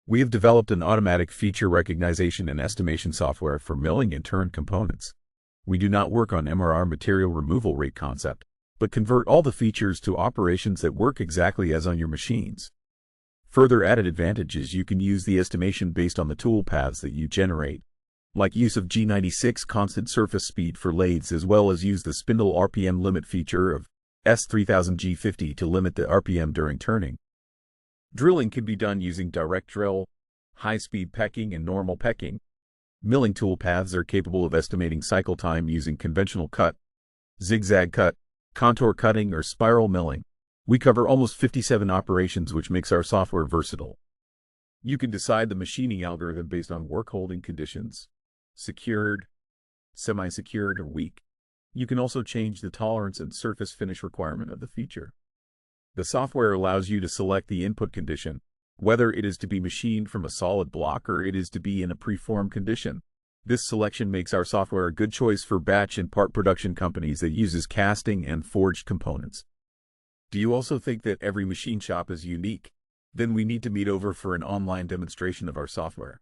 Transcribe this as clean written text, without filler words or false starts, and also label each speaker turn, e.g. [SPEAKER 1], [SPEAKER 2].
[SPEAKER 1] We have developed an automatic feature recognition and estimation software for milling and turn components. We do not work on MRR material removal rate concept, but convert all the features to operations that work exactly as on your machines. Further added advantage is you can use the estimation based on the toolpaths that you generate, like use of G96 constant surface speed for lathes, as well as use the spindle RPM limit feature of S3000 G50 to limit the RPM during turning. Drilling can be done using direct drill, high-speed pecking, and normal pecking. Milling toolpaths are capable of estimating cycle time using conventional cut, zigzag cut, contour cutting, or spiral milling. We cover almost 57 operations, which makes our software versatile. You can decide the machining algorithm based on work holding conditions, secured, semi-secured, or weak. You can also change the tolerance and surface finish requirement of the feature. The software allows you to select the input condition, whether it is to be machined from a solid block or it is to be in a preformed condition. This selection makes our software a good choice for batch and part production companies that uses casting and forged components. Do you also think that every machine shop is unique? Then we need to meet over for an online demonstration of our software.